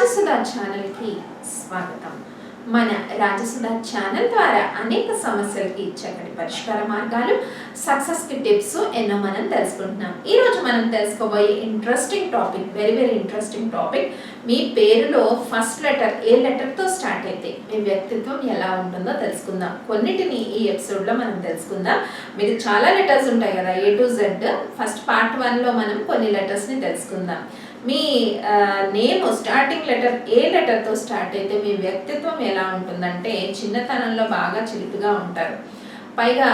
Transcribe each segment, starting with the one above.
రాజసుధా ఛానల్కి స్వాగతం. మన రాజసుధా ఛానల్ ద్వారా అనేక సమస్యలకి చక్కటి పరిష్కార మార్గాలు, సక్సెస్కి టిప్స్ ఎన్నో మనం తెలుసుకుంటున్నాం. ఈరోజు మనం తెలుసుకోబోయే interesting topic, very interesting topic. మీ పేరులో ఫస్ట్ లెటర్ ఏ లెటర్తో స్టార్ట్ అయితే మీ వ్యక్తిత్వం ఎలా ఉంటుందో తెలుసుకుందాం. కొన్నిటిని ఈ ఎపిసోడ్లో మనం తెలుసుకుందాం. మీకు చాలా లెటర్స్ ఉంటాయి కదా, A to Z. First part 1లో మనం కొన్ని లెటర్స్ని తెలుసుకుందాం. మీ నేమ్ స్టార్టింగ్ లెటర్ ఏ లెటర్తో స్టార్ట్ అయితే మీ వ్యక్తిత్వం ఎలా ఉంటుందంటే, చిన్నతనంలో బాగా చిలిపిగా ఉంటారు, పైగా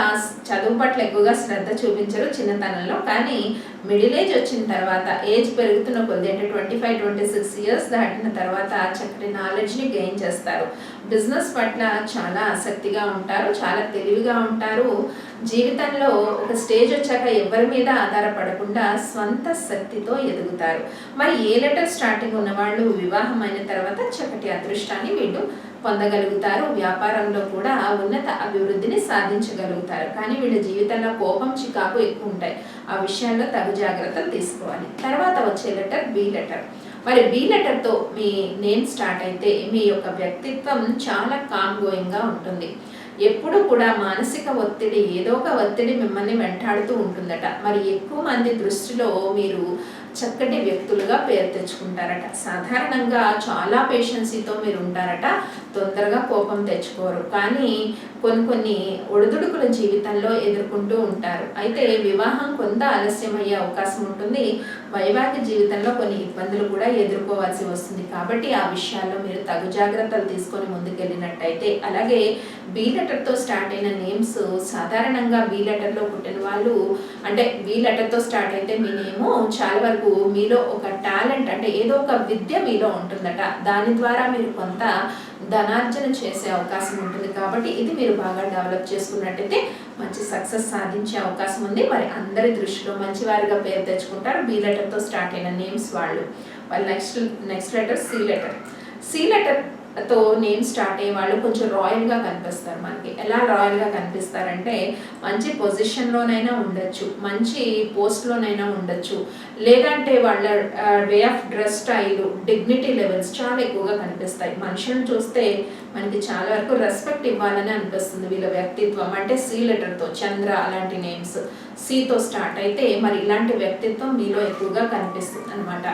చదువు పట్ల ఎక్కువగా శ్రద్ధ చూపించరు చిన్నతనంలో. కానీ మిడిల్ ఏజ్ వచ్చిన తర్వాత, ఏజ్ పెరుగుతున్న కొద్ది అంటే 25-26 ఇయర్స్ దాటిన తర్వాత చక్కటి నాలెడ్జ్ని గెయిన్ చేస్తారు. బిజినెస్ పట్ల చాలా ఆసక్తిగా ఉంటారు, చాలా తెలివిగా ఉంటారు. జీవితంలో ఒక స్టేజ్ వచ్చాక ఎవరి మీద ఆధారపడకుండా స్వంత శక్తితో ఎదుగుతారు. మరి ఏ లెటర్ స్టార్టింగ్ ఉన్నవాళ్ళు వివాహమైన తర్వాత చక్కటి అదృష్టాన్ని వీళ్ళు పొందగలుగుతారు. వ్యాపారంలో కూడా ఉన్నత అభివృద్ధిని సాధించగలుగుతారు. కానీ వీళ్ళ జీవితంలో కోపం, చికాకు ఎక్కువ ఉంటాయి. ఆ విషయాల్లో తగు జాగ్రత్తలు తీసుకోవాలి. తర్వాత వచ్చే లెటర్ బి లెటర్. మరి బి లెటర్తో మీ నేమ్ స్టార్ట్ అయితే మీ యొక్క వ్యక్తిత్వం చాలా కామ్ గోయింగ్గా ఉంటుంది. ఎప్పుడు కూడా మానసిక ఒత్తిడి, ఏదో ఒక ఒత్తిడి మిమ్మల్ని వెంటాడుతూ ఉంటుందట. మరి ఎక్కువ మంది దృష్టిలో మీరు చక్కటి వ్యక్తులుగా పేరు తెచ్చుకుంటారట. సాధారణంగా చాలా పేషెన్సీతో మీరు ఉంటారట, తొందరగా కోపం తెచ్చుకోరు. కానీ కొన్ని ఒడిదుడుకుల జీవితంలో ఎదుర్కొంటూ ఉంటారు. అయితే వివాహం కొంత ఆలస్యమయ్యే అవకాశం ఉంటుంది. వైవాహిక జీవితంలో కొన్ని ఇబ్బందులు కూడా ఎదుర్కోవాల్సి వస్తుంది. కాబట్టి ఆ విషయాల్లో మీరు తగు జాగ్రత్తలు తీసుకొని ముందుకెళ్ళినట్టయితే, అలాగే బి లెటర్తో స్టార్ట్ అయిన నేమ్స్, సాధారణంగా బి లెటర్లో పుట్టిన వాళ్ళు, అంటే బి లెటర్తో స్టార్ట్ అయితే మీ నేము చాలా వరకు మీలో ఒక టాలెంట్, అంటే ఏదో ఒక విద్య మీలో ఉంటుందట. దాని ద్వారా మీరు కొంత ధనార్జన చేసే అవకాశం ఉంటుంది. కాబట్టి ఇది మీరు బాగా డెవలప్ చేసుకున్నట్టయితే మంచి సక్సెస్ సాధించే అవకాశం ఉంది. మరి అందరి దృష్టిలో మంచివారిగా పేరు తెచ్చుకుంటారు బి లెటర్తో స్టార్ట్ అయిన నేమ్స్ వాళ్ళు. Next letter C letter. C లెటర్తో నేమ్ స్టార్ట్ అయ్యే వాళ్ళు కొంచెం రాయల్గా కనిపిస్తారు. మనకి ఎలా రాయల్గా కనిపిస్తారంటే, మంచి పొజిషన్లోనైనా ఉండొచ్చు, మంచి పోస్ట్లోనైనా ఉండొచ్చు, లేదంటే వాళ్ళ way of dress style, dignity levels చాలా ఎక్కువగా కనిపిస్తాయి. మనుషులను చూస్తే మనకి చాలా వరకు రెస్పెక్ట్ ఇవ్వాలని అనిపిస్తుంది వీళ్ళ వ్యక్తిత్వం. అంటే సి లెటర్తో చంద్ర అలాంటి నేమ్స్ సితో స్టార్ట్ అయితే మరి ఇలాంటి వ్యక్తిత్వం మీలో ఎక్కువగా కనిపిస్తుంది అనమాట.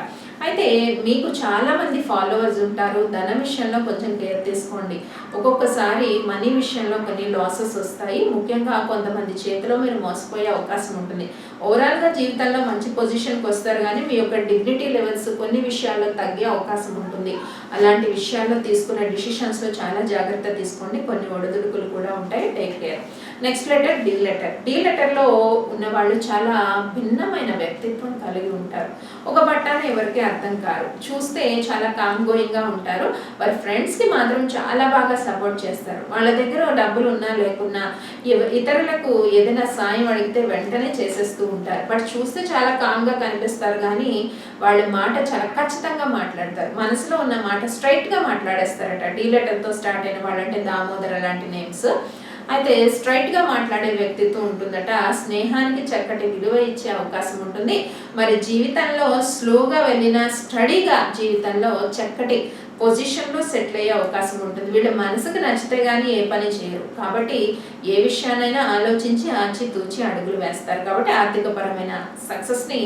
అయితే మీకు చాలామంది ఫాలోవర్స్ ఉంటారు. ధన విషయంలో కొంచెం కేర్ తీసుకోండి. ఒక్కొక్కసారి మనీ విషయంలో కొన్ని లాసెస్ వస్తాయి. ముఖ్యంగా కొంతమంది చేతిలో మీరు మోసపోయే అవకాశం ఉంటుంది. ఓవరాల్గా జీవితంలో మంచి పొజిషన్కి వస్తారు, కానీ మీ యొక్క డిగ్నిటీ లెవెల్స్ కొన్ని విషయాల్లో తగ్గే అవకాశం ఉంటుంది. అలాంటి విషయాల్లో తీసుకునే డిసిషన్స్లో చాలా జాగ్రత్త తీసుకోండి. కొన్ని ఒడిదుడుకులు కూడా ఉంటాయి. Take care. Next letter D letter. D లెటర్లో ఉన్నవాళ్ళు చాలా భిన్నమైన వ్యక్తిత్వం కలిగి ఉంటారు. ఒక పట్టాన ఎవరికి అర్థం కారు. చూస్తే చాలా కామ్ గోయింగ్గా ఉంటారు. వారి ఫ్రెండ్స్కి మాత్రం చాలా బాగా సపోర్ట్ చేస్తారు. వాళ్ళ దగ్గర డబ్బులు ఉన్నా లేకున్నా ఇతరులకు ఏదైనా సాయం అడిగితే వెంటనే చేసేస్తూ ఉంటారు. బట్ చూస్తే చాలా కామ్గా కనిపిస్తారు, కానీ వాళ్ళ మాట చాలా ఖచ్చితంగా మాట్లాడతారు. మనసులో ఉన్న మాట స్ట్రైట్గా మాట్లాడేస్తారట. డి లెటర్తో స్టార్ట్ అయిన వాళ్ళంటే దామోదర్ అలాంటి నేమ్స్. అయితే స్ట్రైట్గా మాట్లాడే వ్యక్తిత్వం ఉంటుందట. స్నేహానికి చక్కటి విలువ ఇచ్చే అవకాశం ఉంటుంది. మరి జీవితంలో స్లోగా వెళ్ళిన స్టడీగా జీవితంలో చక్కటి పొజిషన్లో సెటిల్ అయ్యే అవకాశం ఉంటుంది. వీళ్ళ మనసుకు నచ్చితే కానీ ఏ పని చేయరు. కాబట్టి ఏ విషయాన్నైనా ఆలోచించి ఆచితూచి అడుగులు వేస్తారు. కాబట్టి ఆర్థికపరమైన సక్సెస్ని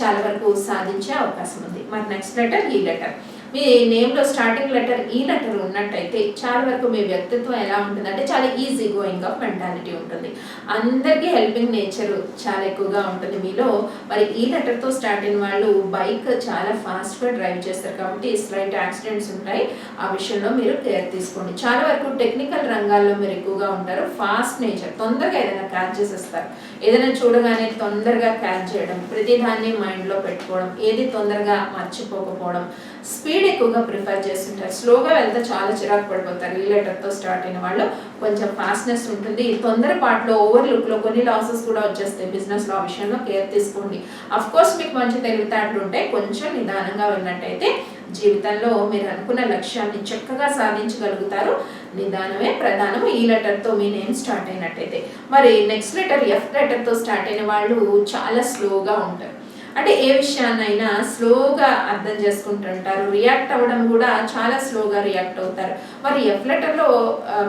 చాలా వరకు సాధించే అవకాశం ఉంది. మరి నెక్స్ట్ లెటర్ ఈ లెటర్. మీ నేమ్లో స్టార్టింగ్ లెటర్ ఈ లెటర్ ఉన్నట్టయితే చాలా వరకు మీ వ్యక్తిత్వం ఎలా ఉంటుందంటే, చాలా ఈజీ గోయింగ్ ఆఫ్ మెంటాలిటీ ఉంటుంది. అందరికీ హెల్పింగ్ నేచర్ చాలా ఎక్కువగా ఉంటుంది మీలో. మరి ఈ లెటర్తో స్టార్ట్ అయిన వాళ్ళు బైక్ చాలా ఫాస్ట్గా డ్రైవ్ చేస్తారు. కాబట్టి స్లైట్ యాక్సిడెంట్స్ ఉంటాయి. ఆ విషయంలో మీరు కేర్ తీసుకోండి. చాలా వరకు టెక్నికల్ రంగాల్లో మీరు ఎక్కువగా ఉంటారు. ఫాస్ట్ నేచర్, తొందరగా ఏదైనా క్యాచ్ చేసేస్తారు. ఏదైనా చూడగానే తొందరగా క్యాచ్ చేయడం, ప్రతిదాన్ని మైండ్లో పెట్టుకోవడం, ఏది తొందరగా మర్చిపోకపోవడం, స్పీడ్ ఎక్కువగా ప్రిఫర్ చేస్తుంటారు. స్లోగా వెళ్తే చాలా చిరాకు పడిపోతారు. ఈ లెటర్తో స్టార్ట్ అయిన వాళ్ళు కొంచెం ఫాస్ట్నెస్ ఉంటుంది. తొందరపాటులో ఓవర్లుక్లో కొన్ని లాసెస్ కూడా వచ్చేస్తాయి బిజినెస్లో. ఆ విషయంలో కేర్ తీసుకోండి. అఫ్ కోర్స్ మీకు మంచి తెలివితేటలు ఉంటాయి. కొంచెం నిదానంగా వెళ్ళినట్టయితే జీవితంలో మీరు అనుకున్న లక్ష్యాన్ని చక్కగా సాధించగలుగుతారు. నిదానమే ప్రధానం. ఈ లెటర్తో మీ నేమ్ స్టార్ట్ అయినట్టయితే. మరి నెక్స్ట్ లెటర్ ఎఫ్ లెటర్తో స్టార్ట్ అయిన వాళ్ళు చాలా స్లోగా ఉంటారు. అంటే ఏ విషయాన్నైనా స్లోగా అర్థం చేసుకుంటుంటారు. రియాక్ట్ అవ్వడం కూడా చాలా స్లోగా రియాక్ట్ అవుతారు. మరి ఎఫ్ లెటర్లో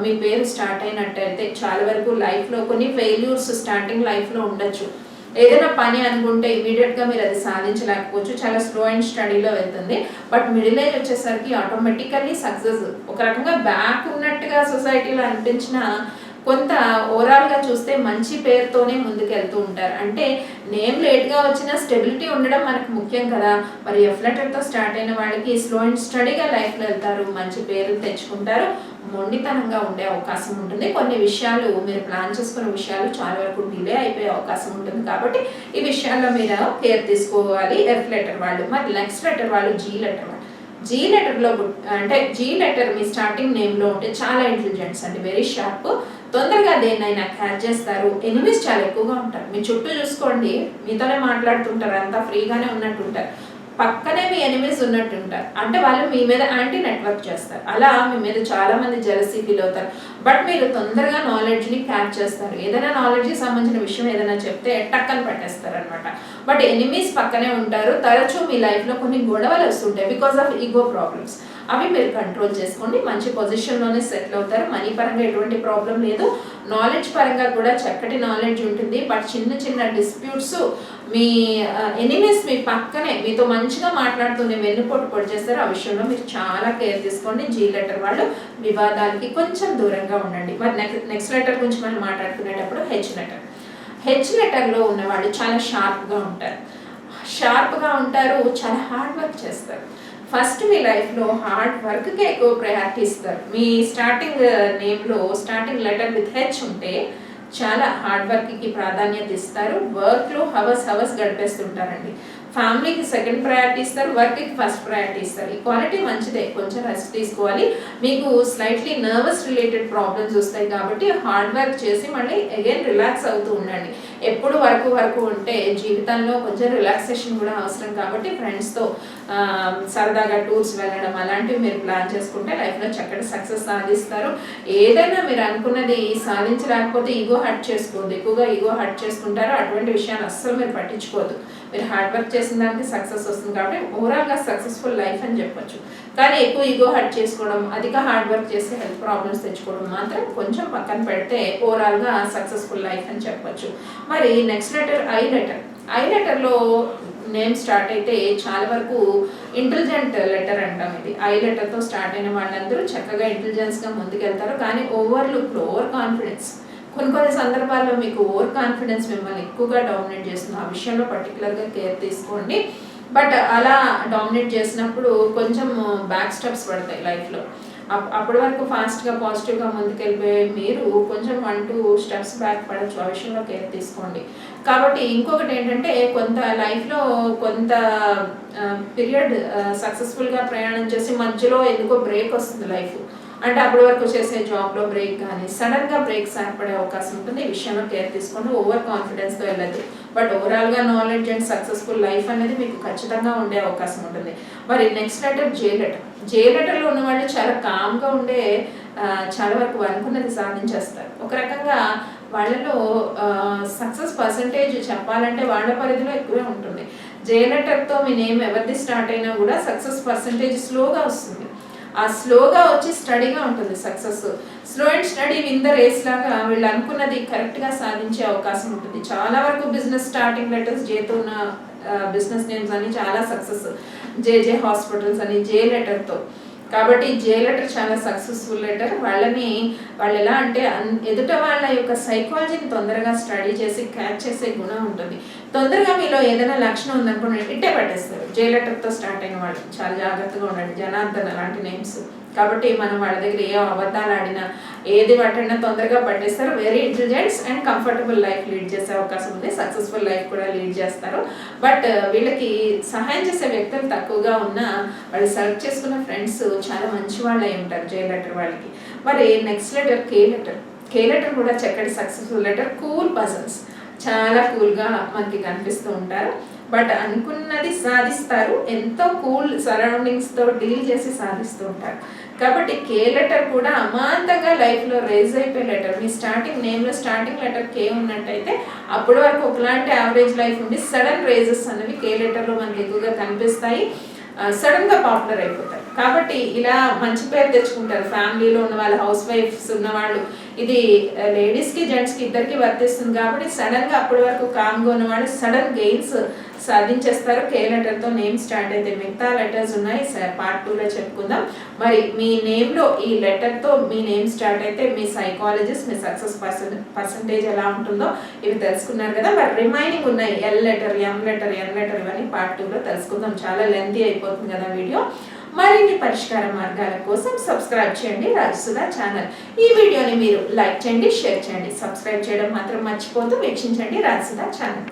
మీ పేరు స్టార్ట్ అయినట్టయితే చాలా వరకు లైఫ్లో కొన్ని ఫెయిల్యూర్స్ స్టార్టింగ్ లైఫ్లో ఉండొచ్చు. ఏదైనా పని అనుకుంటే ఇమీడియట్గా మీరు అది సాధించలేకపోవచ్చు, చాలా స్లో అండ్ స్టడీలో వెళ్తుంది. బట్ మిడిల్ ఏజ్ వచ్చేసరికి ఆటోమేటికల్లీ సక్సెస్ ఒక రకంగా బ్యాక్ ఉన్నట్టుగా సొసైటీలో అనిపించిన కొంత ఓవరాల్గా చూస్తే మంచి పేరుతోనే ముందుకెళ్తూ ఉంటారు. అంటే నేమ్ లేట్గా వచ్చిన స్టెబిలిటీ ఉండడం మనకు ముఖ్యం కదా. మరి ఎఫ్ లెటర్తో స్టార్ట్ అయిన వాళ్ళకి స్లో అండ్ స్టడీగా లైఫ్లో వెళ్తారు, మంచి పేరు తెచ్చుకుంటారు, మొండితనంగా ఉండే అవకాశం ఉంటుంది. కొన్ని విషయాలు మీరు ప్లాన్ చేసుకున్న విషయాలు చాలా వరకు డిలే అయిపోయే అవకాశం ఉంటుంది. కాబట్టి ఈ విషయాల్లో మీరు కేర్ తీసుకోవాలి ఎఫ్ లెటర్ వాళ్ళు. మరి నెక్స్ట్ లెటర్ వాళ్ళు జీ లెటర్ వాళ్ళు. జీ లెటర్లో అంటే జీ లెటర్ మీ స్టార్టింగ్ నేమ్లో ఉంటే చాలా ఇంటెలిజెంట్స్ అండి, వెరీ షార్ప్, తొందరగా దేన్నైనా క్యాచ్ చేస్తారు. ఎనిమీస్ చాలా ఎక్కువగా ఉంటారు. మీ చుట్టూ చూసుకోండి, మీతోనే మాట్లాడుతుంటారు, అంతా ఫ్రీగానే ఉన్నట్టుంటారు, పక్కనే మీ ఎనిమీస్ ఉన్నట్టుంటారు. అంటే వాళ్ళు మీ మీద యాంటీ నెట్వర్క్ చేస్తారు. అలా మీ మీద చాలా మంది జెలసీ ఫీల్ అవుతారు. బట్ మీరు తొందరగా నాలెడ్జ్ని క్యాచ్ చేస్తారు. ఏదైనా నాలెడ్జ్కి సంబంధించిన విషయం ఏదైనా చెప్తే టక్కన పట్టేస్తారు అనమాట. బట్ ఎనిమీస్ పక్కనే ఉంటారు. తరచూ మీ లైఫ్లో కొన్ని గొడవలు వస్తుంటాయి బికాస్ ఆఫ్ ఈగో ప్రాబ్లమ్స్. అవి మీరు కంట్రోల్ చేసుకోండి, మంచి పొజిషన్లోనే సెటిల్ అవుతారు. మనీ పరంగా ఎటువంటి ప్రాబ్లం లేదు, నాలెడ్జ్ పరంగా కూడా చక్కటి నాలెడ్జ్ ఉంటుంది. బట్ చిన్న చిన్న డిస్ప్యూట్స్ మీ ఎనిమీస్ మీ పక్కనే మీతో మంచిగా మాట్లాడుతూనే వెన్నుపోటు పొడి చేస్తారు. ఆ విషయంలో మీరు చాలా కేర్ తీసుకోండి. జీ లెటర్ వాళ్ళు వివాదాలకి కొంచెం దూరంగా ఉండండి. మరి నెక్స్ట్ లెటర్ గురించి మనం మాట్లాడుకునేటప్పుడు హెచ్ లెటర్. హెచ్ లెటర్లో ఉన్నవాళ్ళు చాలా షార్ప్గా ఉంటారు, చాలా హార్డ్ వర్క్ చేస్తారు. ఫస్ట్ మీ లైఫ్లో హార్డ్ వర్క్కి ఎక్కువ ప్రయారిటీ ఇస్తారు. మీ స్టార్టింగ్ నేమ్లో స్టార్టింగ్ లెటర్ విత్ హెచ్ ఉంటే చాలా హార్డ్ వర్క్కి ప్రాధాన్యత ఇస్తారు. వర్క్లో హవర్స్ గడిపేస్తుంటారండి. ఫ్యామిలీకి సెకండ్ ప్రయారిటీ ఇస్తారు, వర్క్కి ఫస్ట్ ప్రయారిటీ ఇస్తారు. ఈ క్వాలిటీ మంచిదే, కొంచెం రెస్ట్ తీసుకోవాలి. మీకు స్లైట్లీ నర్వస్ రిలేటెడ్ ప్రాబ్లమ్స్ వస్తాయి కాబట్టి హార్డ్ వర్క్ చేసి మళ్ళీ అగైన్ రిలాక్స్ అవుతూ ఉండండి. ఎప్పుడు వర్క్ ఉంటే జీవితంలో కొంచెం రిలాక్సేషన్ కూడా అవసరం. కాబట్టి ఫ్రెండ్స్తో సరదాగా టూర్స్ వెళ్ళడం అలాంటివి మీరు ప్లాన్ చేసుకుంటే లైఫ్లో చక్కటి సక్సెస్ సాధిస్తారు. ఏదైనా మీరు అనుకున్నది సాధించలేకపోతే ఈగో హర్ట్ చేసుకోవద్దు. ఎక్కువగా ఈగో హర్ట్ చేసుకుంటారు, అటువంటి విషయాలు అస్సలు మీరు పట్టించుకోవద్దు. మీరు హార్డ్ వర్క్ చేసిన దానికి సక్సెస్ వస్తుంది కాబట్టి ఓవరాల్గా సక్సెస్ఫుల్ లైఫ్ అని చెప్పొచ్చు. కానీ ఎక్కువ ఈగో హర్ట్ చేసుకోవడం, అధిక హార్డ్ వర్క్ చేసి హెల్త్ ప్రాబ్లమ్స్ తెచ్చుకోవడం మాత్రం కొంచెం పక్కన పెడితే ఓవరాల్గా సక్సెస్ఫుల్ లైఫ్ అని చెప్పొచ్చు. మరి next letter I letter. I లెటర్లో నేమ్ స్టార్ట్ అయితే చాలా వరకు ఇంటెలిజెంట్ లెటర్ అంటాం ఇది. ఐ లెటర్తో స్టార్ట్ అయిన వాళ్ళందరూ చక్కగా ఇంటెలిజెన్స్గా ముందుకెళ్తారు. కానీ ఓవర్ కాన్ఫిడెన్స్, కొన్ని సందర్భాల్లో మీకు ఓవర్ కాన్ఫిడెన్స్ మిమ్మల్ని ఎక్కువగా డామినేట్ చేస్తుంది. ఆ విషయంలో పర్టికులర్గా కేర్ తీసుకోండి. బట్ అలా డామినేట్ చేసినప్పుడు కొంచెం బ్యాక్ స్టెప్స్ పడతాయి లైఫ్లో. అప్పటి వరకు ఫాస్ట్గా పాజిటివ్గా ముందుకెళ్ళిపోయి మీరు కొంచెం 1-2 స్టెప్స్ బ్యాక్ పడవచ్చు. ఆ విషయంలో కేర్ తీసుకోండి. కాబట్టి ఇంకొకటి ఏంటంటే కొంత లైఫ్లో కొంత పీరియడ్ సక్సెస్ఫుల్గా ప్రయాణం చేసి మధ్యలో ఎందుకో బ్రేక్ వస్తుంది లైఫ్. అంటే అప్పటి వరకు చేసే జాబ్లో బ్రేక్ కానీ సడన్గా బ్రేక్స్ ఏర్పడే అవకాశం ఉంటుంది. ఈ విషయంలో కేర్ తీసుకొని ఓవర్ కాన్ఫిడెన్స్తో వెళ్ళదు. బట్ ఓవరాల్గా నాలెడ్జ్ అండ్ సక్సెస్ఫుల్ లైఫ్ అనేది మీకు ఖచ్చితంగా ఉండే అవకాశం ఉంటుంది. మరి నెక్స్ట్ లెటర్ జే లెటర్. జే లెటర్లో ఉన్న వాళ్ళు చాలా కామ్గా ఉండే చాలా వరకు అనుకున్నది సాధించేస్తారు. ఒక రకంగా వాళ్ళలో సక్సెస్ పర్సంటేజ్ చెప్పాలంటే వాళ్ళ పరిధిలో ఎక్కువే ఉంటుంది. జే లెటర్తో మీ నేమ్ ఎవరిది స్టార్ట్ అయినా కూడా సక్సెస్ పర్సంటేజ్ స్లోగా వస్తుంది. ఆ స్లోగా వచ్చి స్టడీగా ఉంటుంది success. Slow and steady win the race లాగా వీళ్ళు అనుకున్నది కరెక్ట్గా సాధించే అవకాశం ఉంటుంది. చాలా వరకు బిజినెస్ స్టార్టింగ్ లెటర్స్ జేతో ఉన్న బిజినెస్ నేమ్స్ అని చాలా సక్సెస్. జేజే హాస్పిటల్స్ అని జే లెటర్తో. కాబట్టి జే లెటర్ చాలా సక్సెస్ఫుల్ లెటర్. వాళ్ళు ఎలా అంటే ఎదుట వాళ్ళ యొక్క సైకాలజీని తొందరగా స్టడీ చేసి క్యాచ్ చేసే గుణం ఉంటుంది. తొందరగా మీలో ఏదైనా లక్షణం ఉందనుకోండి ఇట్టే పట్టేస్తారు. జే లెటర్తో స్టార్ట్ అయిన వాళ్ళు చాలా జాగ్రత్తగా ఉండండి. జనార్దన్ అలాంటి నేమ్స్. కాబట్టి మనం వాళ్ళ దగ్గర ఏ అబద్ధాలు ఆడినా ఏది పట్టినా తొందరగా పట్టేస్తారు. Very intelligents and comfortable life lead చేసే అవకాశం ఉంది. సక్సెస్ఫుల్ లైఫ్ కూడా లీడ్ చేస్తారు. బట్ వీళ్ళకి సహాయం చేసే వ్యక్తులు తక్కువగా ఉన్నా వాళ్ళు సెలెక్ట్ చేసుకున్న ఫ్రెండ్స్ చాలా మంచి వాళ్ళు అయి ఉంటారు జే లెటర్ వాళ్ళకి. మరి next letter K letter. K letter కూడా చక్కటి సక్సెస్ఫుల్ లెటర్. కూల్ పర్సన్స్, చాలా కూల్గా మనకి కనిపిస్తూ ఉంటారు. బట్ అనుకున్నది సాధిస్తారు. ఎంతో కూల్ సరౌండింగ్స్తో డీల్ చేసి సాధిస్తూ ఉంటారు. కాబట్టి కే లెటర్ కూడా అమాంతంగా లైఫ్లో రేజ్ అయిపోయే లెటర్. మీ స్టార్టింగ్ నేమ్లో స్టార్టింగ్ లెటర్ కే ఉన్నట్టయితే అప్పటి వరకు ఒకలాంటి యావరేజ్ లైఫ్ ఉండి సడన్ రేజెస్ అనేవి కే లెటర్లో మనకి ఎక్కువగా కనిపిస్తాయి. సడన్గా పాపులర్ అయిపోతారు. కాబట్టి ఇలా మంచి పేరు తెచ్చుకుంటారు. ఫ్యామిలీలో ఉన్న వాళ్ళు, హౌస్ వైఫ్స్ ఉన్నవాళ్ళు, ఇది లేడీస్కి జెంట్స్కి ఇద్దరికి వర్తిస్తుంది. కాబట్టి సడన్గా అప్పటి వరకు కామ్గా ఉన్నవాళ్ళు సడన్ గెయిన్స్ సాధించేస్తారు కే లెటర్తో నేమ్ స్టార్ట్ అయితే. మిగతా లెటర్స్ ఉన్నాయి, పార్ట్ 2లో చెప్పుకుందాం. మరి మీ నేమ్లో ఈ లెటర్తో మీ నేమ్ స్టార్ట్ అయితే మీ సైకాలజిస్ట్, మీ సక్సెస్ పర్సంటేజ్ ఎలా ఉంటుందో ఇవి తెలుసుకున్నారు కదా. మరి రిమైనింగ్ ఉన్నాయి L letter, M letter, N letter, ఇవన్నీ పార్ట్ 2లో తెలుసుకుందాం. చాలా లెంతీ అయిపోతుంది కదా వీడియో. మరిన్ని పరిష్కార మార్గాల కోసం సబ్స్క్రైబ్ చేయండి రాజసుధా ఛానల్. ఈ వీడియోని మీరు లైక్ చేయండి, షేర్ చేయండి, సబ్స్క్రైబ్ చేయడం మాత్రం మర్చిపోతూ వీక్షించండి రాజసుధా ఛానల్.